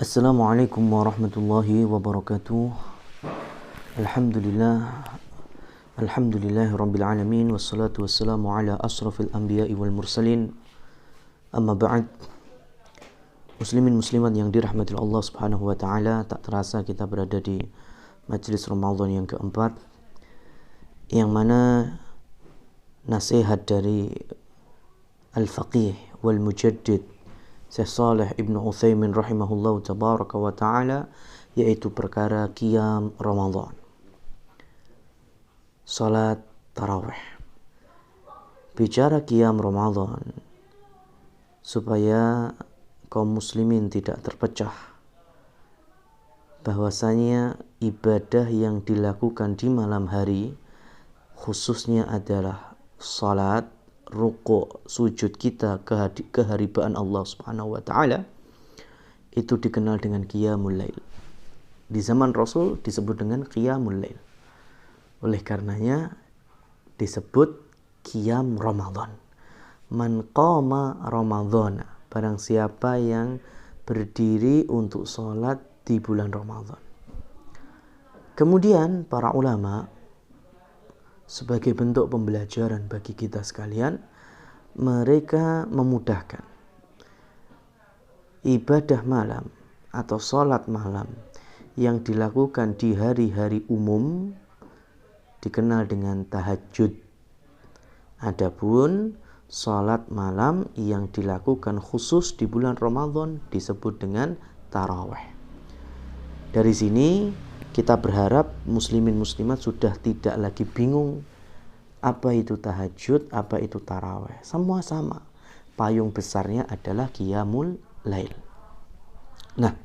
Assalamualaikum warahmatullahi wabarakatuh. Alhamdulillah. Alhamdulillahi rabbil alamin. Wassalatu wassalamu ala asrafil anbiya'i wal mursalin. Amma ba'd. Muslimin muslimat yang dirahmati Allah subhanahu wa ta'ala, tak terasa kita berada di majlis Ramadan yang keempat, yang mana nasihat dari Al-Faqih wal Mujaddid Syekh Shalih Ibn Utsaimin rahimahullahu tabaraka wa ta'ala, yaitu perkara qiyam Ramadan, salat tarawih. Bicara qiyam Ramadan supaya kaum muslimin tidak terpecah, bahwasanya ibadah yang dilakukan di malam hari khususnya adalah salat, ruku', sujud kita, keharibaan Allah subhanahu wa ta'ala, itu dikenal dengan qiyamul lail. Di zaman Rasul disebut dengan qiyamul lail. Oleh karenanya disebut qiyam Ramadan. Man qama Ramadhana, barang siapa yang berdiri untuk sholat di bulan Ramadan. Kemudian para ulama, sebagai bentuk pembelajaran bagi kita sekalian, mereka memudahkan ibadah malam atau sholat malam yang dilakukan di hari-hari umum dikenal dengan tahajud. Adapun sholat malam yang dilakukan khusus di bulan Ramadan disebut dengan tarawih. Dari sini kita berharap muslimin muslimat sudah tidak lagi bingung apa itu tahajud, apa itu tarawih. Semua sama. Payung besarnya adalah qiyamul lail. Nah,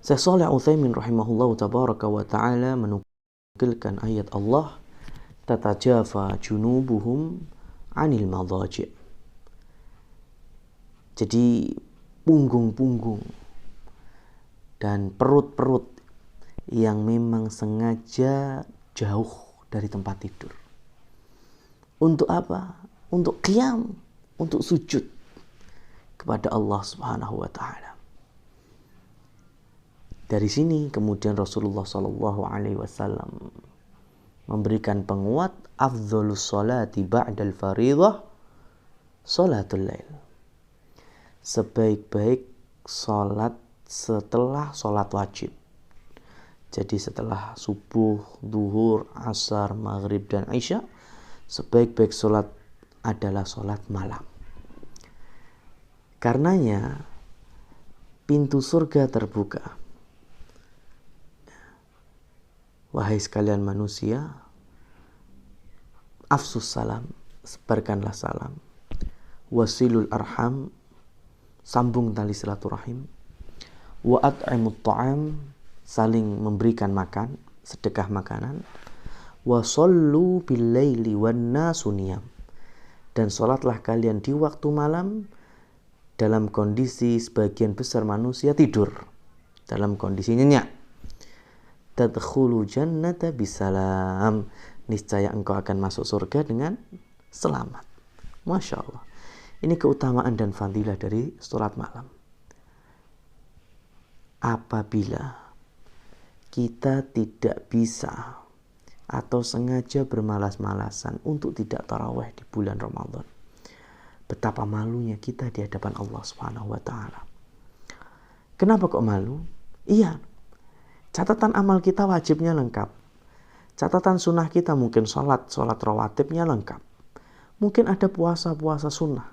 Syekh Shalih Utsaimin rahimahullahu tabaraka wa ta'ala menukilkan ayat Allah, tatajafa junubuhum 'anil madaji'. Jadi punggung-punggung dan perut-perut yang memang sengaja jauh dari tempat tidur. Untuk apa? Untuk qiyam, untuk sujud kepada Allah subhanahu wa ta'ala. Dari sini kemudian Rasulullah sallallahu alaihi wasallam memberikan penguat, afdhalus sholati ba'dal fariḍah sholatul lail. Sebaik-baik salat setelah salat wajib. Jadi setelah subuh, zuhur, asar, maghrib, dan isya, sebaik-baik sholat adalah sholat malam. Karenanya pintu surga terbuka. Wahai sekalian manusia, afsus salam, sebarkanlah salam. Wasilul arham, sambung tali silaturahim. Wa at'imut ta'am, saling memberikan makan, sedekah makanan. Wa shollu bil laili wan nasu niyam, dan salatlah kalian di waktu malam dalam kondisi sebagian besar manusia tidur, dalam kondisi nyenyak. Tadkhulu jannata bisalam, niscaya engkau akan masuk surga dengan selamat. Masya Allah. Ini keutamaan dan fadilah dari salat malam. Apabila kita tidak bisa atau sengaja bermalas-malasan untuk tidak tarawih di bulan Ramadan, betapa malunya kita di hadapan Allah Subhanahu wa ta'ala. Kenapa kok malu? Iya, catatan amal kita wajibnya lengkap. Catatan sunnah kita mungkin sholat rawatibnya lengkap. Mungkin ada puasa sunnah.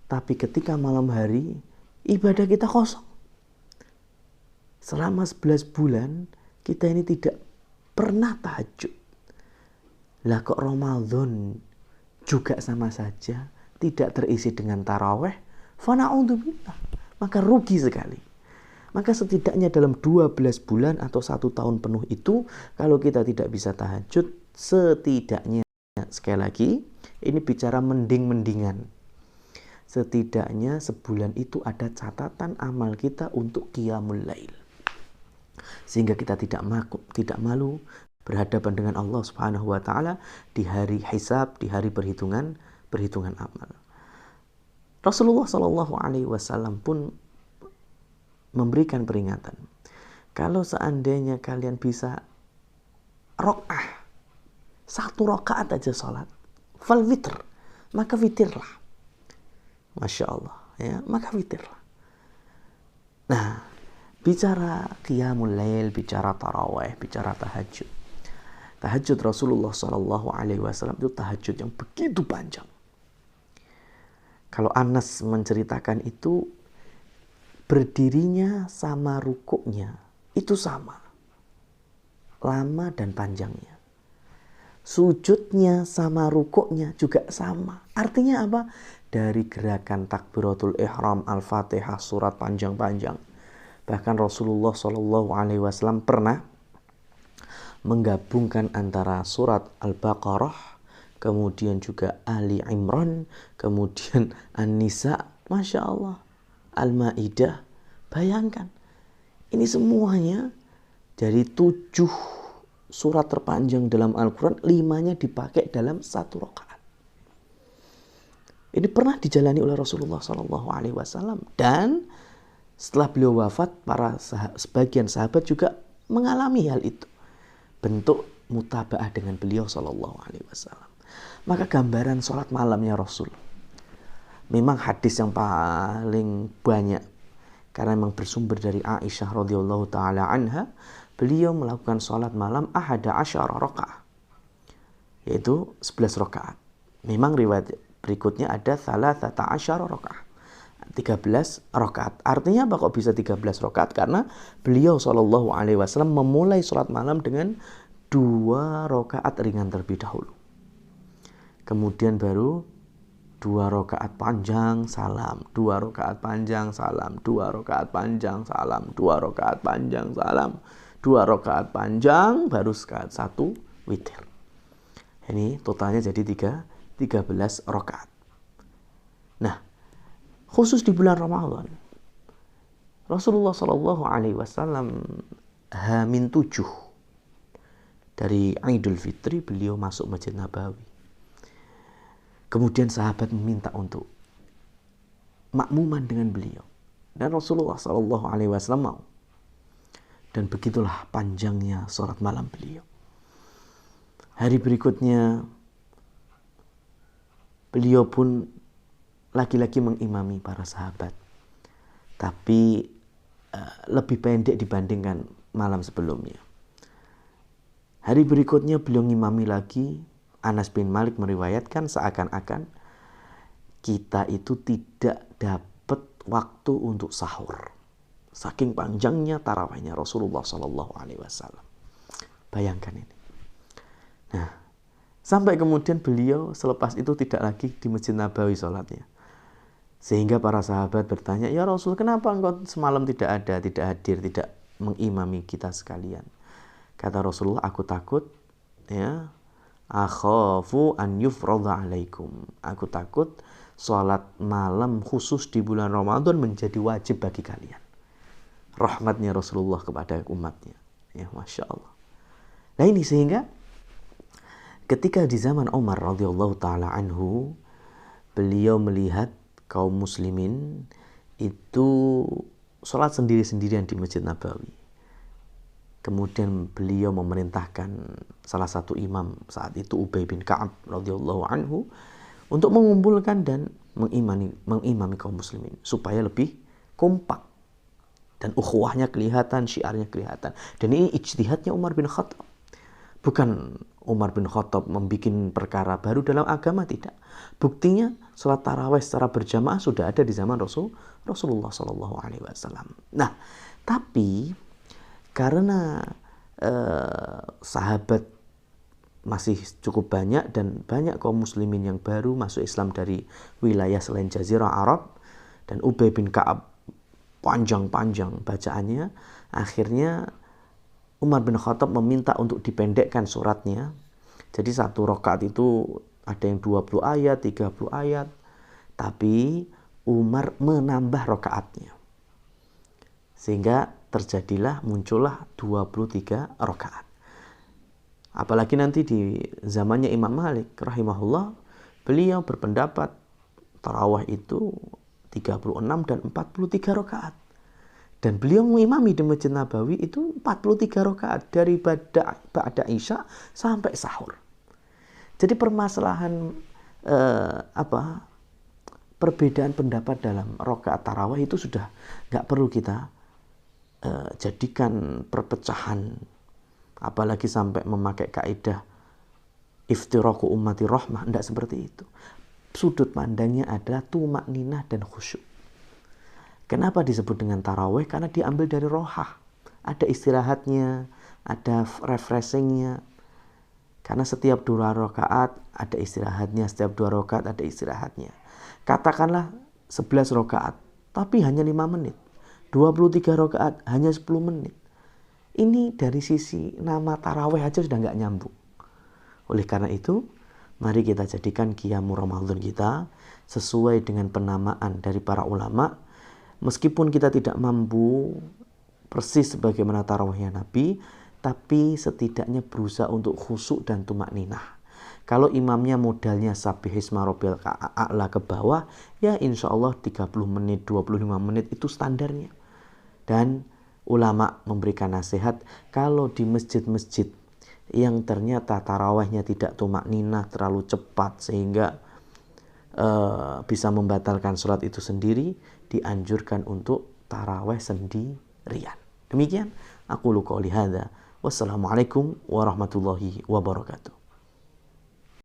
Tapi ketika malam hari, ibadah kita kosong. Selama 11 bulan kita ini tidak pernah tahajud. Lah kok Ramadan juga sama saja tidak terisi dengan taraweh, fana'udzubillah, maka rugi sekali. Maka setidaknya dalam 12 bulan atau 1 tahun penuh itu, kalau kita tidak bisa tahajud, setidaknya, sekali lagi, ini bicara mending-mendingan, setidaknya sebulan itu ada catatan amal kita untuk qiyamul lail. Sehingga kita tidak malu berhadapan dengan Allah Subhanahu wa ta'ala di hari hisab, di hari perhitungan amal. Rasulullah sallallahu alaihi wasallam pun memberikan peringatan. Kalau seandainya kalian bisa rok'ah, 1 rakaat aja sholat, fal witr, maka witirlah. Masya Allah, ya, maka witirlah. Nah, bicara qiyamul lail, bicara tarawih, bicara tahajud. Tahajud Rasulullah SAW itu tahajud yang begitu panjang. Kalau Anas menceritakan itu, berdirinya sama rukuknya itu sama, lama dan panjangnya. Sujudnya sama rukuknya juga sama. Artinya apa? Dari gerakan takbiratul ihram, al-fatihah, surat panjang-panjang. Bahkan Rasulullah SAW pernah menggabungkan antara surat Al-Baqarah, kemudian juga Ali Imran, kemudian An-Nisa, Masya Allah, Al-Ma'idah. Bayangkan, ini semuanya dari 7 surat terpanjang dalam Al-Quran, 5-nya dipakai dalam 1 rakaat. Ini pernah dijalani oleh Rasulullah SAW. Dan setelah beliau wafat, sebagian sahabat juga mengalami hal itu. Bentuk mutaba'ah dengan beliau SAW. Maka gambaran sholat malamnya Rasul, memang hadis yang paling banyak, karena memang bersumber dari Aisyah radhiyallahu ta'ala anha, beliau melakukan sholat malam 11 rakaat, yaitu 11 rakaat. Memang riwayat berikutnya ada 13 rakaat, 13 rakaat. Artinya apa kok bisa 13 rakaat? Karena beliau SAW memulai sholat malam dengan 2 rakaat ringan terlebih dahulu. Kemudian baru 2 rakaat panjang, salam, 2 rakaat panjang, salam, 2 rakaat panjang, salam, 2 rakaat panjang, salam, 2 rakaat panjang, baru 1 witir. Ini totalnya jadi 13 rakaat. Nah, khusus di bulan Ramadan, Rasulullah SAW H-7 dari Idul Fitri beliau masuk Masjid Nabawi. Kemudian sahabat meminta untuk makmuman dengan beliau, dan Rasulullah SAW mau. Dan begitulah panjangnya sholat malam beliau. Hari berikutnya beliau pun lagi-lagi mengimami para sahabat, tapi lebih pendek dibandingkan malam sebelumnya. Hari berikutnya beliau ngimami lagi. Anas bin Malik meriwayatkan seakan-akan kita itu tidak dapat waktu untuk sahur, saking panjangnya tarawihnya Rasulullah SAW. Bayangkan ini. Nah, sampai kemudian beliau selepas itu tidak lagi di Masjid Nabawi sholatnya. Sehingga para sahabat bertanya, ya Rasul, kenapa engkau semalam tidak hadir, tidak mengimami kita sekalian? Kata Rasulullah, aku takut, ya, akhafu an yufradha alaikum. Aku takut sholat malam khusus di bulan Ramadan menjadi wajib bagi kalian. Rahmatnya Rasulullah kepada umatnya. Ya, Masya Allah. Nah ini sehingga ketika di zaman Umar radhiyallahu ta'ala anhu, beliau melihat kaum muslimin itu sholat sendiri-sendirian di Masjid Nabawi. Kemudian beliau memerintahkan salah satu imam saat itu, Ubay bin Ka'ab radhiyallahu anhu, untuk mengumpulkan dan mengimami kaum muslimin supaya lebih kompak dan ukhuwahnya kelihatan, syiarnya kelihatan. Dan ini ijtihadnya Umar bin Khattab. Bukan Umar bin Khattab membuat perkara baru dalam agama, tidak. Buktinya sholat tarawih secara berjamaah sudah ada di zaman Rasulullah SAW. Nah, tapi karena sahabat masih cukup banyak dan banyak kaum muslimin yang baru masuk Islam dari wilayah selain Jazirah Arab, dan Ubay bin Ka'ab panjang-panjang bacaannya, akhirnya Umar bin Khattab meminta untuk dipendekkan suratnya. Jadi 1 rakaat itu ada yang 20 ayat, 30 ayat, tapi Umar menambah rakaatnya. Sehingga muncullah 23 rakaat. Apalagi nanti di zamannya Imam Malik rahimahullah, beliau berpendapat tarawih itu 36 dan 43 rakaat. Dan beliau mengimami di Masjid Nabawi itu 43 rakaat dari ba'da Isya sampai sahur. Jadi permasalahan perbedaan pendapat dalam rakaat tarawih itu sudah nggak perlu kita jadikan perpecahan, apalagi sampai memakai kaidah iftiraku ummati rahmah. Tidak seperti itu. Sudut pandangnya adalah tumakninah dan khusyuk. Kenapa disebut dengan tarawih? Karena diambil dari rohah. Ada istirahatnya, ada refreshingnya. Karena setiap 2 rakaat ada istirahatnya, setiap 2 rakaat ada istirahatnya. Katakanlah 11 rakaat, tapi hanya 5 menit. 23 rakaat hanya 10 menit. Ini dari sisi nama tarawih aja sudah nggak nyambung. Oleh karena itu, mari kita jadikan qiyamul Ramadan kita sesuai dengan penamaan dari para ulama. Meskipun kita tidak mampu persis sebagaimana tarawihnya Nabi, tapi setidaknya berusaha untuk khusyuk dan tumakninah. Kalau imamnya modalnya sabbihisma rabbiyal a'la ke bawah, ya insya Allah 30 menit, 25 menit itu standarnya. Dan ulama memberikan nasihat, kalau di masjid-masjid yang ternyata tarawihnya tidak tumakninah, terlalu cepat sehingga bisa membatalkan sholat itu sendiri, dianjurkan untuk tarawih sendirian. Demikian aku qouli hadza. Wassalamualaikum warahmatullahi wabarakatuh.